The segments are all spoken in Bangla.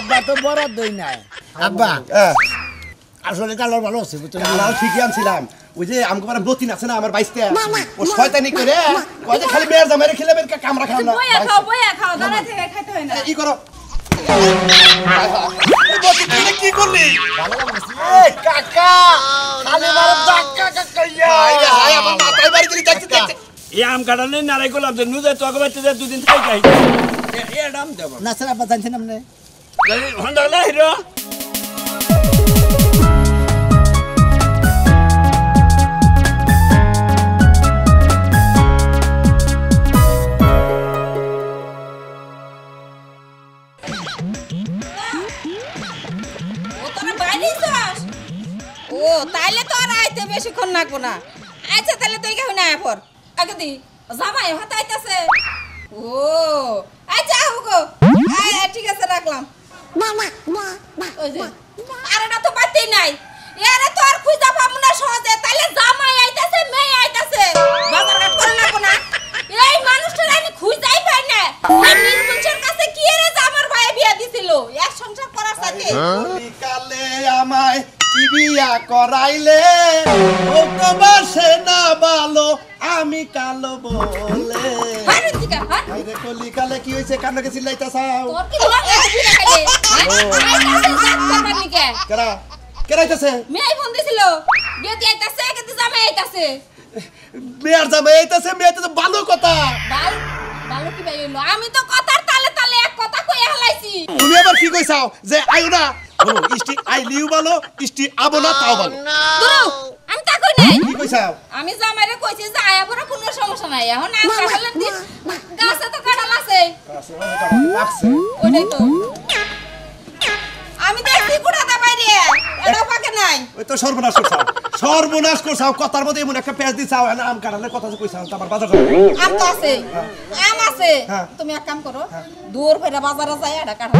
আব্বা তো বরাদ দই নাই আব্বা আসলে কালার ভালো আছে বুঝছো কালার ঠিকই আনছিলাম ওই যে আমগো পারে বতিন আছে না আমার 22টা ও শয়তানি করে কয় যে খালি মেয়ের জামাইরে খেলে মেয়ের কামরা খাও না বইয়া খাও দাঁড়া থেকে খাইতে হয় না ই করো বতিন কি করলি এ কাকা খালি মার জাক্কা কাকা হাই আমার মাথায় বাড়ি দিলি দেখতে এই আম কাটালে নারাই গোলাপ দে নুজে তো আগবাইতে যা দুদিন খাই যাই এ দাম দেব না স্যার আব্বা জানছেন আপনি হন্ডা লা হিরো ও তাইলে তো আর আইতে বেশিক্ষণ লাগবো না আচ্ছা তাহলে তুই কেউ না পর আগে দি জামাই হতাইতেছে ও আচ্ছা হুগো ঠিক আছে রাখলাম ওই যে আরে না তো বাড়তেই নাই এরে তো আর খুঁজা পাবো না সহজে তাইলে জামাই আইতাছে মেয়ে আইতাছে বাজার ঘাট করে না কোনা এই মানুষটার আমি খুঁজাই পাই না আর নির্বংশের কাছে কি এরে জামার ভাই বিয়া দিছিল এক সংসার করার সাথে কালে আমায় কি বিয়া করাইলে ও তো বাসে না ভালো আমি কালো বলে আরে ঠিক আছে আরে কলি কালে কি হইছে কানে কে চিল্লাইতাছাও তোর কি লাগে বিয়া খাইলে আইতাছে কেরা কেরাইতাছে মেয়ে ফোন দিছিল গেতি আইতাছে গেতি জামাই আইতাছে মেয়ের জামাই আইতাছে মেয়ে তো ভালো কথা ভালো কি ভাই হইলো আমি তো কথার তালে তালে এক কথা কইয়া হালাইছি তুমি আবার কি কইছাও যে আইও না বলো ইষ্টি আইলিও ভালো ইষ্টি আবো না তাও ভালো দুরু আমি তা কই নাই কি কইছাও আমি জামাইরে কইছি যে আয়া পরে কোনো সমস্যা নাই এখন আম কাটালে গাছে তো কাটাল আছে ওইটাই তো আমি দেখছি কুড়াটা বাইরে এটা পাকে নাই ওই তো সর্বনাশ করছাও কথার মধ্যে এমন একটা পেঁচ দিছাও না আম কাটালে কথা কইছাও তো আমার বাজার আম তো আছে আম আছে তুমি এক কাম করো দূর ফেরা বাজারে যাই এটা কাটা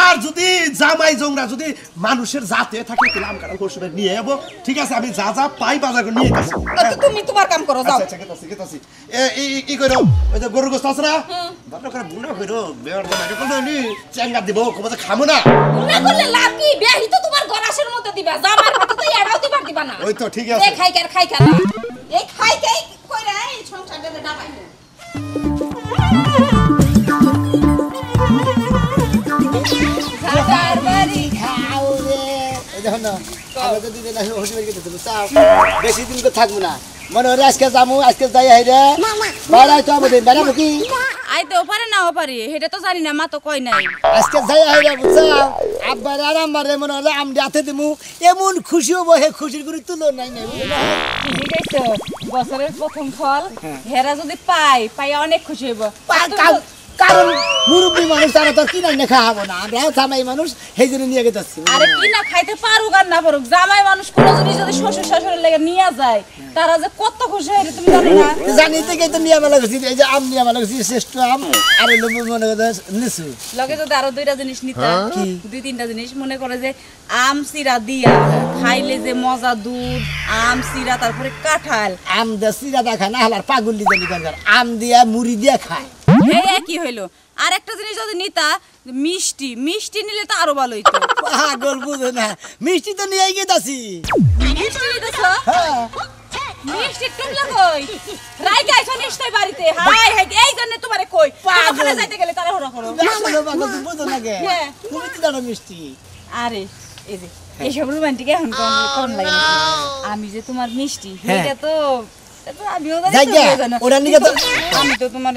আর যদি জামাই জংরা যদি মানুষের জাতে থাকে তাহলে আম কাটাল পরশুবে নিয়ে যাবো ঠিক আছে আমি যা যা পাই বাজার করে নিয়ে যাচ্ছি তুমি তোমার কাম করো যাও আচ্ছা গেতাছি ই কইরো ওই যে গরুর গোশত আছে না ভালো করে বুনা কইরো বেয়ার জামাই কোন নি চেঙ্গা দিব কবে খামু না বুনা করলে লাভ কি বেহি তো তোমার গরাসের মধ্যে দিবা জামার হাতে তো এড়াও দিবা না ওই তো ঠিক আছে এই খাই না এই খাই কইরা এই সংসারটাতে ডাবাই খাবার বাড়ি খাও রে এই দেখো না আমরা যদি না হোটেল বাড়ি গেতে চাও বেশি দিন তো থাকবো না মনে হরে আজকে যামু আজকে যাই হাইরে বাড়াই তো আমাদের বাড়াবো কি আইতেও পারে নাও পারে সেটা তো জানি না মা তো কই নাই আজকে যাই হাইরে বুঝছাও আব্বার আর আমারে মনে হলে আম হাতে দিমু এমন খুশি হবো হে খুশির করে তুলো নাই নাই ঠিক আছে বছরের প্রথম ফল হেরা যদি পাই অনেক খুশি হইব কারণ মুরব্বী মানুষ তারা তো কিনা না খাওয়াবো না আমরা জামাই মানুষ সেই জন্য নিয়ে গেছি আরে কিনা খাইতে পারুক আর না পারুক জামাই মানুষ কোনো জিনিস যদি শ্বশুর শাশুড়ির লেগে নিয়ে যায় তারা যে কত খুশি হয় তুমি জানো না জানি থেকে তো নিয়ে মেলা গেছি এই যে আম নিয়ে মেলা গেছি শ্রেষ্ঠ আম আর মনে করে লিচু লগে যদি আরো দুইটা জিনিস নিতা দুই তিনটা জিনিস মনে করে যে আম সিরা দিয়া খাইলে যে মজা দুধ আম সিরা তারপরে কাঁঠাল আম দিয়া সিরা দা খায় না হালার পাগলি জানি দরকার আম দিয়া মুড়ি দিয়া খায় কি হইলো আর একটা জিনিস যদি নিতা মিষ্টি নিলে তো আরো ভালো হইতো পাগল বুঝে না মিষ্টি তো নিয়ে গেছি মিষ্টি নিতেছো মিষ্টি টুকলা কই রাই গাইছো নিশ্চয় বাড়িতে হাই হাই এই জন্য তোমারে কই ওখানে যাইতে গেলে তারে হরা করো আসলে পাগল তুমি বুঝো না কে তুমি তো জানো মিষ্টি আরে এই যে এই সব রোমান্টিক এখন কোন লাগে আমি যে তোমার মিষ্টি এটা তো আমি তো তোমার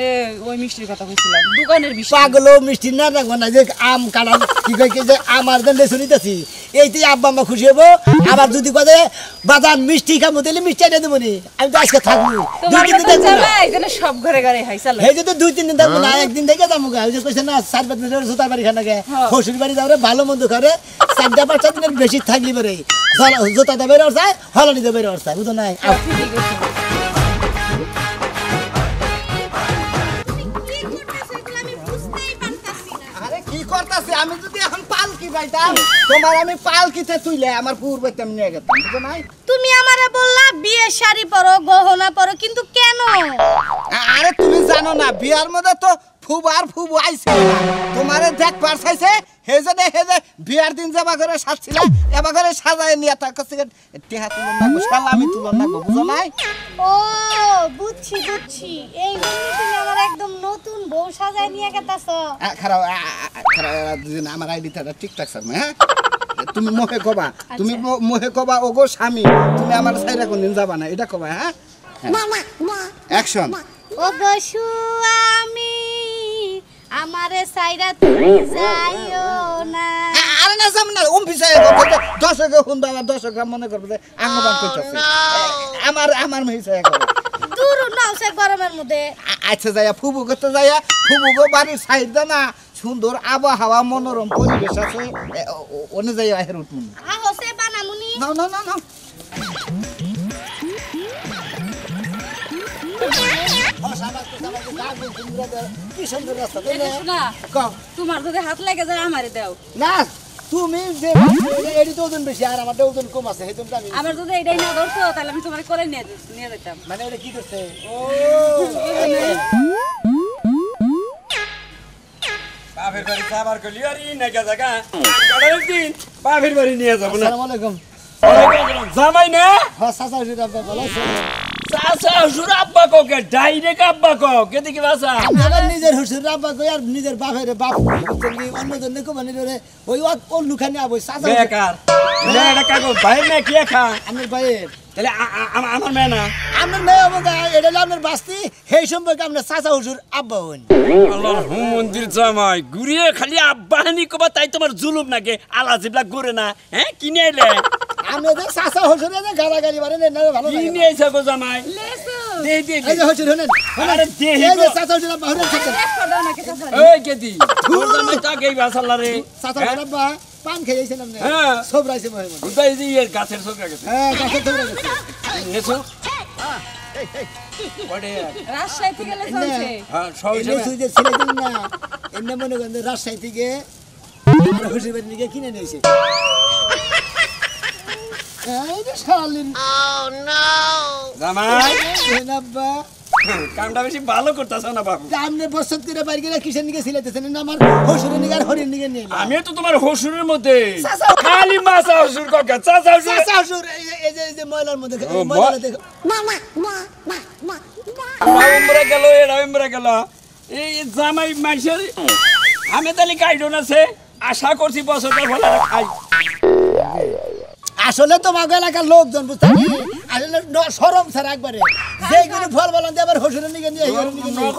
ওই মিষ্টির কথা কইছিলাম দোকানের বিষয় পাগল মিষ্টি না রাখবো না যে আম কাটা কি কই যে আমার দেন শুনিতেছি এইতেই আব্বা আম্মা খুশি হবো আবার যদি কয়ে বাজার মিষ্টি খাবো তাহলে মিষ্টি এনে দেবো নি আমি তো আজকে থাকবো সব ঘরে ঘরে হয় চলো এই যে 2-3 দিন থাকবো না একদিন থেকে যাবো গা ওই যে কইছে না 4-5 দিনের জুতার বাড়ি খানা গে শ্বশুর বাড়ি যাবে ভালো মন্দ করে 4-5 দিনের বেশি থাকলি পারে জুতা দেবে আর যায় হলানি দেবে আর যায় বুঝো নাই আমি যদি এখন পালকি পাইতাম তোমার আমি পালকিতে তুইলে আমার পূর্বতে আমি নিয়ে যেতাম বুঝো নাই তুমি আমারে বললা বিয়ে শাড়ি পরো গহনা পরো কিন্তু কেন আরে তুমি জানো না বিয়ার মধ্যে তো ফুবু আইছে তোমারে দেখ পার চাইছে হেজে বিয়ার দিন যাবা করে সাজছিল এবা করে সাজায় নিয়ে তা কাছে টেহা তুলন না শালা আমি তুলন না বুঝো নাই ও বুঝছি এই জন্য তুমি আমার একদম নতুন বউ সাজায় নিয়ে গেতাছো খারাপ দুজন আমার আইডিটা ঠিকঠাক স্যার হ্যাঁ তুমি মোহে কবা ওগো স্বামী তুমি আমার সাইরা কোনদিন যাবা না এটা কবা হ্যাঁ অ্যাকশন ওগো স্বামী আমারে সাইরা তুমি যাইও না আরে না যাম না পিছায় দর্শক হুন বাবা দর্শক মনে করবে যে আঙ্গবান করতেছে আমার মেহিসায় করে দূর নাও সে গরমের মধ্যে আচ্ছা যাইয়া ফুবু করতে যাইয়া ফুবু গো বাড়ির সাইড দা না সুন্দর আবহাওয়া মনোরম পরিবেশ আছে ওনে যাইয়া হের উঠুন আহো সে বানামুনি না কি সুন্দর রাস্তা শোনা তোমার যদি হাত লাগে যায় আমারে দাও না তুমি যে এডি তো ওজন বেশি আর আমার ওজন কম আছে এই জন্য আমি আমার যদি এটাই না ধরতো তাহলে আমি তোমারে করে নিয়ে যেতাম মানে এটা কি করছে ও বাপের বাড়ি সাবার করলি আর ই না গেছে গা কাটার দিন বাপের বাড়ি নিয়ে যাবো না আসসালামু আলাইকুম জামাই না হ্যাঁ চাচা হুজুর আপনি ভালো আছেন চাচা হুজুর আব্বা কোকে ডাইরেক্ট আব্বা কো কেতে কি ভাষা আমার নিজের হুজুর আব্বা কই আর নিজের বাপের বাপ তুমি অন্যজন কো মানে রে ওই ওলুখানি আবই চাচা বেকার এটা কাকো ভাই না কি খা আমার ভাইয়ের তাহলে আমার মেয়ে না আমার মেয়ে হবে এটা হলো আপনার বাস্তি সেই সম্পর্কে আপনার চাচা হুজুর আব্বা হন আল্লাহর মন্দির জামাই ঘুরিয়ে খালি আব্বাহানি কবা তাই তোমার জুলুম নাকি আলা জিবলা করে না হ্যাঁ কিনে এলে আপনাদের চাচা হুজুরে যে গালাগালি মারেন না ভালো লাগে কিনে এসে গো জামাই দে দে এই যে হুজুর হনেন আরে দে এই যে চাচা হুজুর আব্বা হনেন থাকেন ওই কেতি তোর জামাই তাকে ভাষাল্লা রে চাচা হুজুর আব্বা পান খেয়েছেন আপনি হ্যাঁ সব রাইছে মহে মহে উদাই দিয়ে গাছের ছোকরা গেছে হ্যাঁ কাছে ধরে গেছে নেছো ওরে রাজশাহী থেকে গেলে চলছে হ্যাঁ সব এনে সুইজে ছেলে দিন না এনে মনে করেন রাজশাহী থেকে আর হুজুর বাড়ি থেকে কিনে নিয়েছে এই যে শালিন জামাই আব্বা কামটা বেশি ভালো করতেছ না বাবু আপনি বসত করে বাড়ি গেলে কিসের নিকে ছিলাইতেছেন না আমার হুজুরের নিকে আর হরির নিকে নিয়ে আমি তো তোমার হসুরের মধ্যে খালি মাছা হসুর কাকা চাচা হসুর চাচা হুজুর এই যে ময়লার মধ্যে ময়লা দেখো রামরা গেল রামরা গেল এই জামাই মাইসের আমি তাহলে কাইডন আছে আশা করছি বছরটা ভালো খাই আসলে তো মাগো এলাকার লোকজন বুঝতে আসলে সরম ছাড়া একবারে যেগুলো ফল বলান দিয়ে আবার হুজুরের নিকে নিয়ে হিয়ারের নিকে নিয়ে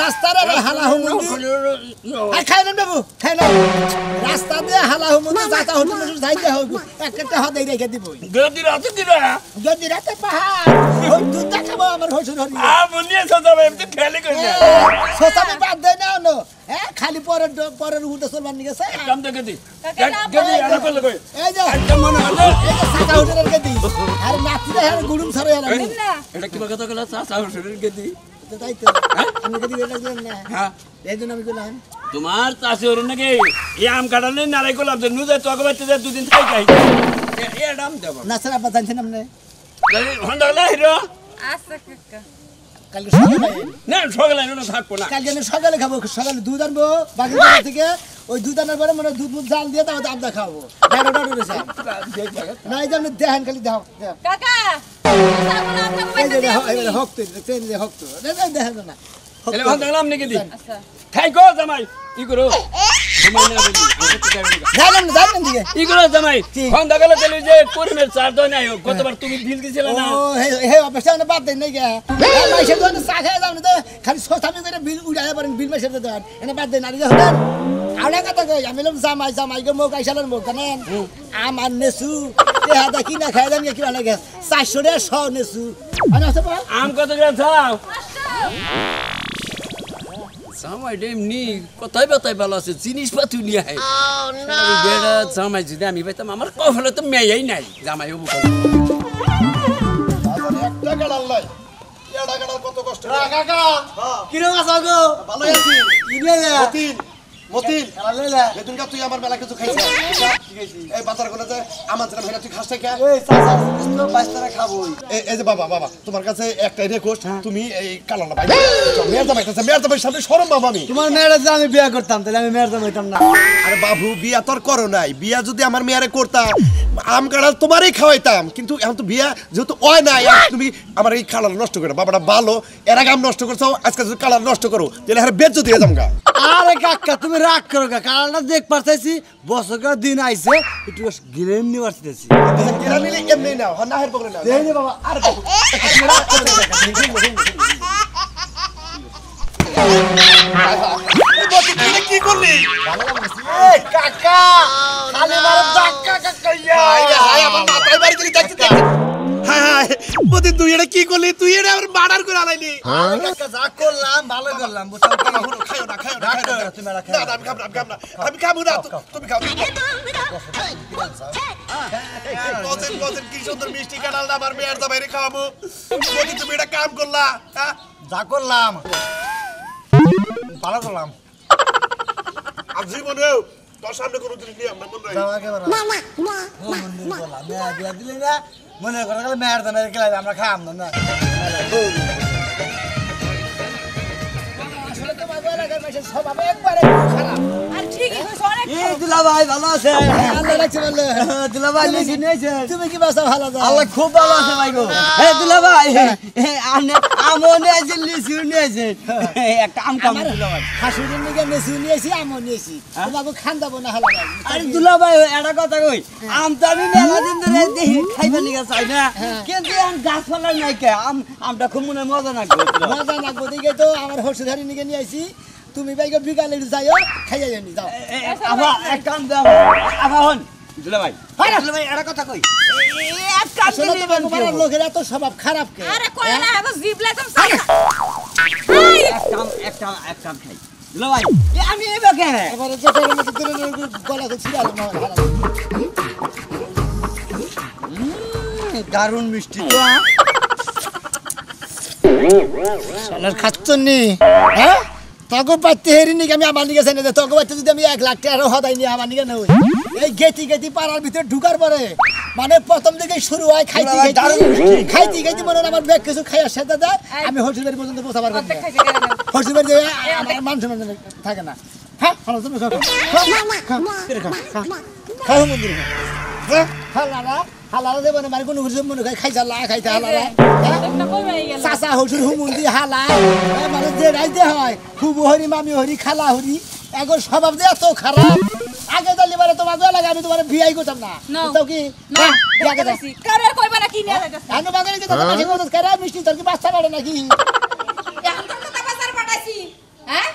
রাস্তার হালা হুমুন্দি খাই নেন বাবু খাই নেন রাস্তা দিয়ে হালা হুমুন্দি যাতা হুজুর যাইতে হবে একটা হাতে রেখে দিব গদি রাতে দিরা যদি রাতে পাহাড় ওই দুধ দেখাবো আমার হুজুর হরি মনিয়া সাজাবে এমনি খেলে কই না সোসামি বাদ দেয় না অন্য হ্যাঁ খালি পরের উঠে চলবার নিকে কাম তো গদি গদি আর কইলে কই এই যে একটা মনে হলো এই যে সাদা হুজুরের গদি আর নাতিরা আর গুড়ুম ছাড়ে আর এটা কি কথা কইলা চাচা হসুরের গদি তাই তো আমি গদি বেলা দিলাম না হ্যাঁ এই জন্য আমি বললাম তোমার চাষি ওর নাকি এই আম কাটালে নারাই করলাম যে নুজে তোকে বাচ্চা যে দুদিন থাই যাই এ দাম দেব না স্যার আপনি জানছেন আপনি হন্ডা হিরো আচ্ছা কাকা কালকে সকালে না সকালে না থাকবো না কালকে আমি সকালে খাবো সকালে দুধ আনবো বাকি থেকে ওই দুধ আনার পরে মানে দুধ জাল দিয়ে তাও আমদা খাবো ডাডো ডাডো রয়েছে না এই যে আপনি দেখেন খালি দাও কাকা এই যে হক্ত ট্রেন যে হক্ত দেখেন না এলে হন্ডা গেলাম নাকি দি আচ্ছা খাই গো জামাই ই করো জামাই না বলি জানেন দিকে ই করো জামাই হন্ডা গেলে তাহলে যে করিমের চার দয় নাই কতবার তুমি বিল দিছিলে না ও হে অবস্থা না বাদ দেন নাই গে মাইসে তো চা খায় যাও না তো খালি সোসামি করে বিল উড়ায় পারেন বিল মাইসে তো দেন এনে বাদ দেন আর যে হলেন আড়া কথা কই আমি বললাম জামাই গো মোক আইসালের মোক জানেন আমার নেছু তেহা দেখি না খায় যান কি ভালো লাগে 400 টাকা 100 নেছু আরে আছে বা আম কত গ্রাম চাও জামাই এমনি কথাই বাতাই ভালো আছে জিনিসপাতি নিয়ে আয় বেড়া জামাই যদি আমি পাইতাম আমার কফলে তো মেয়েই নাই জামাই হবো একটা গাড়াল লাই এটা গাড়াল কত কষ্ট কাকা কিরম আছো গো ভালো আছি ইনে তিন মতিন খেলা লইলা বেতুনকা তুই আমার মেলা কিছু খাইছিস এই বাজার কোনে যে আমার জন্য ভাইরা তুই খাস না এই চাচা জিনিস তো বাচ্চারা খাবোই এই যে বাবা তোমার কাছে একটাই রিকোয়েস্ট তুমি এই কালারটা ভাই মেয়ের জামাই সামনে শরম বাবা আমি তোমার মেয়েরা যে আমি বিয়ে করতাম তাহলে আমি মেয়ের জামাইতাম না আরে বাবু বিয়া তোর করো নাই বিয়া যদি আমার মেয়ারে করতাম আম কাঁড়াল তোমারই খাওয়াইতাম কিন্তু এখন তো বিয়া যেহেতু হয় নাই তুমি আমার এই কালার নষ্ট করে বাবাটা ভালো এর আগে আম নষ্ট করছো আজকে যদি কালার নষ্ট করো তাহলে হারে বেচ দিয়ে যাম গা আরে কাকা তুমি রাগ করো গা কারণটা দেখ পারতেছি বছরকার দিন আইছে একটু গিলেন নিয়ে আসতেছি এরা নিলে এমনি নাও না হের পকড়ে নাও দেই রে বাবা আরে বাবু কি করলি এই কাকা খালি মারো ধাক্কা কাকাইয়া হায় আমার মাথায় বাড়ি দিলি দেখছি হায় বদি তুই এটা কি করলি তুই এটা আমার মার্ডার করে আনাইলি কাকা যা করলাম ভালো করলাম বুঝছো খাও না তুমি রাখো না আমি খাবো না তুমি খাও বজেন কি সুন্দর মিষ্টি কাঁঠাল না আমার মেয়ের দাবাইরে খাওয়াবো বদি তুমি এটা কাম করলা হ্যাঁ যা করলাম ভালো করলাম আর জীবনেও তোর সামনে কোনো জিনিস নিয়ে আমরা মনে যাও রাখি একেবারে মেয়া বিয়া দিলে না মনে করে গেলে মেয়ের দামের খেলাবে আমরা খাম না আসলে তোমার এলাকার মানুষের স্বভাব একবারে খারাপ আর ঠিকই কইছো অনেক এই দুলা ভাই ভালো আছে আল্লাহ রাখছে বললে দুলা ভাই লিখে নিয়েছে তুমি কি বাসা ভালো যাও আল্লাহ খুব ভালো আছে ভাই গো এই দুলা ভাই আমও নিয়েছে লিচু নিয়েছে একটা আম কাম দুলা ভাই শাশুড়ির নিকে নেছি নিয়েছি আমও নিয়েছি তোমাকে খান যাবো না হালা আরে দুলা ভাই একটা কথা কই আম তো আমি মেলা দিন ধরে দেখি খাইবার নিকে চাই না কিন্তু আম গাছ ফলার নাই কে আমটা খুব মনে মজা লাগবে মজা লাগবো দিকে তো আমার হর্ষধারী নিকে নিয়ে আইছি তুমি বাইকে বিকালে যাইও খাইয়া জানি যাও আবার এক কাম দাও আবার হন দুলা ভাই দুলা ভাই একটা কথা কই এক কাম আসলে দিলে তোমার লোকের এত স্বভাব খারাপ কে আরে কই না আগো জিভ লাগাম সাকা এক কাম খাই দুলা ভাই আমি এবার কেন এবারে তো তোর মতো দিলে গলা তো ছিড়াল না হালা দারুণ মিষ্টি তো শালার খাচ্ছনি হ্যাঁ তগো পাইতে হেরি নিকে আমি আমার নিকে জানি তগো পাইতে যদি আমি 1 লাখ টাকা হদাই নি আমার নিকে নই এই গেতি পাড়ার ভিতরে ঢুকার পরে মানে প্রথম দিকে শুরু হয় খাইতে মনে আমার ব্যাগ কিছু খাইয়ার সাথে দেয় আমি হোটেলের পর্যন্ত পৌঁছাবার পারি হোটেলের যে আমার মান সম্মান থাকে না হ্যাঁ ভালো তুমি খাও মন্দির হালালা দেব না মানে কোনো কিছু মনে খাই চালা খাইতে হালালা না কমে গেল চাচা হসুর হুমুন্দি হালা মানে যে রাইতে হয় খুবু হরি মামি হরি খালা হরি এখন স্বভাব যে এত খারাপ আগে জানলে মানে তোমার লাগে আমি তোমার ভিআই করতাম না তো কি না দেখছি কারে কইবা না কি নিয়া যাইতাছ আমি বাজারে যে তোমার মাঝে মধ্যে করে মিষ্টি তোর কি বাচ্চা বাড়ে নাকি এখন তো কথা বাজার পাঠাইছি হ্যাঁ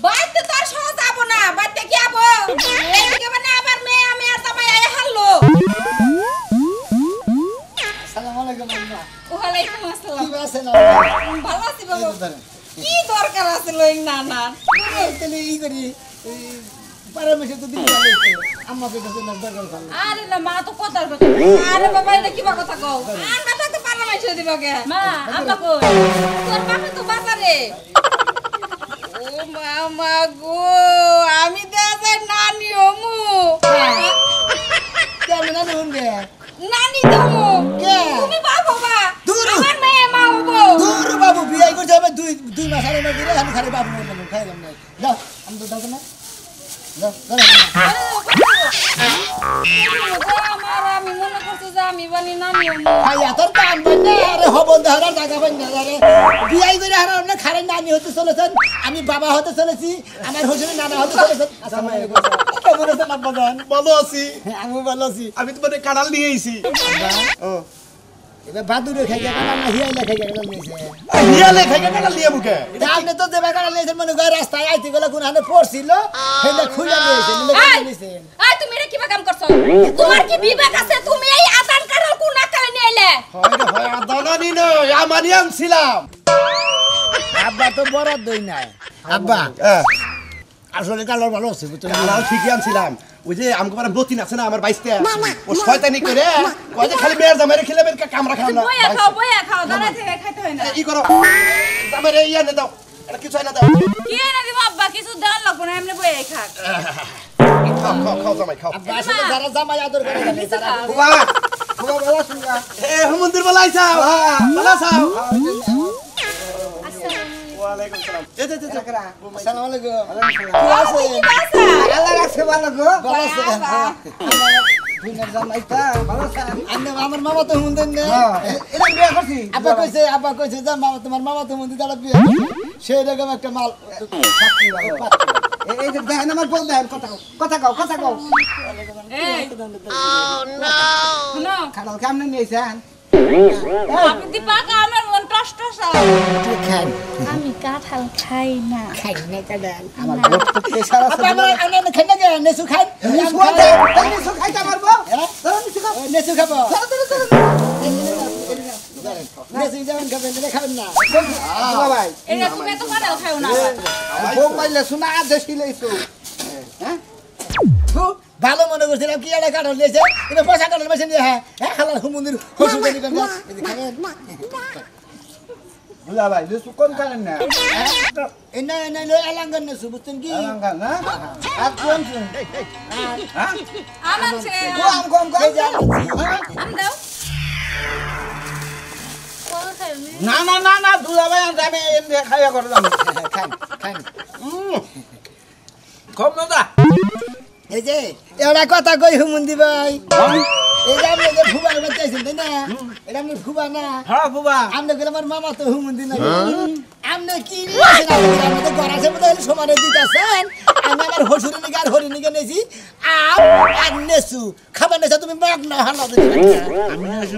বাইতে তো আর সহজ যাব না বাইতে কি আবো এইদিকে মানে আবার মেয়ে আমি আর জামাই আয় হারলো আসসালামু আলাইকুম আম্মা ওয়ালাইকুম আসসালাম কি আছে না ভালো আছি বাবু কি দরকার আছে লইং না না তাহলে ই করি পারমিশন তো দিতে হবে আম্মা কে কাছে না দরকার ভালো আরে না মা তো কথার কথা আরে বাবা এটা কি কথা কও আর না তো পারলাম এসে দিবা কে মা আমরা কই তোর বাবা তো বাজারে ও মামা গো আমি দেশে নানি ওমু কেমন না নুনবে নানি দমু কে তুমি বাবা বা দূর। আমার মেয়ে মা হবো দূর বাবু বিয়ে করতে হবে দুই মাস আগে না দিলে আমি খালি বাবু মনে খাইলাম না যাও আমি তো দাও না যাও আমার আমি মনে করছি যে আমি বানি নানি ওমু ভাইয়া তোর কাম বন্ধ আরে হবন দেহরার জায়গা বন্ধ আরে বিয়াই করে হারা আপনি খারে নানি হতে চলেছেন আমি বাবা হতে চলেছি আমার হোসেনের নানা হতে চলেছেন আসসালামু আলাইকুম কেমন আছেন আব্বা জান ভালো আছি আমি ভালো আছি আমি তোমার কাঁঠাল নিয়ে আইছি এবার বাদুরে খাই গেল না হিয়াইলা খাই গেল নিয়েছে হিয়ালে খাইকে কাঁঠাল নিয়ে মুখে আপনি তো দেবা কাটা নিয়েছেন মনে করে রাস্তায় আইতে গেলে কোন হানে পড়ছিল সেটা খুলে নিয়েছেন নিয়েছেন আই তুমি এটা কি কাম করছো তোমার কি বিবেক আছে তুমি এই আদান কারল কোন আকালে নিয়ে হয় দানানি নয় আমারই আনছিলাম আব্বা তো বড় দই নাই আব্বা আসলে কালার ভালো আছে কাঁঠাল ঠিকই আনছিলাম ওই যে আমাকে মানে নতুন আছে না আমার বাইসতে ও শয়তানি করে ওই যে খালি মেয়ের জামাইরে খেলে কামরা খাও না বইয়া খাও দাঁড়া থেকে খাইতে হয় না ই করো জামাইরে ইয়া নে দাও এটা কিছু হয় না দাও কি এনে দিব আব্বা কিছু দেওয়ার লাগবো না এমনি বয়ে খাক খাও জামাই খাও আব্বা আসলে যারা জামাই আদর করে জানে তারা ফুবা ফুবা ভালো আছেন না এ মন্দির বলাই চাও ভালো চাও ওয়ালাইকুম সালাম এই যে আসসালামু আলাইকুম আল্লাহ রাখছে ভালো গো ভালো আছেন দুইনার জামাইটা ভালো আছেন আন্নে আমার মামা তো হুমদেন না এটা বিয়ে করছি আব্বা কইছে যে মামা তোমার মামা তো হুমদি দাঁড়া বিয়ে সেই রকম একটা মাল এই যে দেখেন আমার বউ দেখেন কথা কও এই শুনো খাড়াল কেমনে নিয়েছেন আপনি দিপাক আমার মন টস খান আমি কাঁঠাল খাই না খাই না কাদাল আমার বউ তো প্রেসার আছে আব্বা আমার আন্নে খাই না নেসু খান নিশু খাইতে পারবো নেসু খাবো নেসু যেমন খাবেন খাবেন না ফুবা ভাই এটা তুমি তো কাঁঠাল খাও না বউ পাইলে শোনা দেশি লইছো হ্যাঁ ভালো মনে করছিলাম কি একটা কাঠল দিয়েছে এটা পয়সা কাঠল বেশি নিয়ে হ্যাঁ হালাল হুমুন্দির হসু দেনি কেন বুঝা ভাই লিসু কোন কারণ না এনা এনা এলাঙ্গন নেসু বুঝছেন কি আলাঙ্গা না আর কোন হ্যাঁ আমার সে কম আম দাও কোন খাইবি না দুলা ভাই আমি এমনি খাইয়া করে দাম খান খান কম না এই যে এরা কথা কই হুমুন্দি ভাই এই যে আপনি যে ফুবার বাচ্চাইছেন তাই না এটা আপনি ফুবা না হ্যাঁ ফুবা আমনে গেলে আমার মামা তো হুমুন্দি না আমনে কি নিয়েছেন আপনি তো গড়াছে মতো সমানে দিতেছেন আমি আমার হসুরি নিকে আর হরি নিকে নেছি আর নেসু খাবার নেছো তুমি মগ না হালা আমি আসি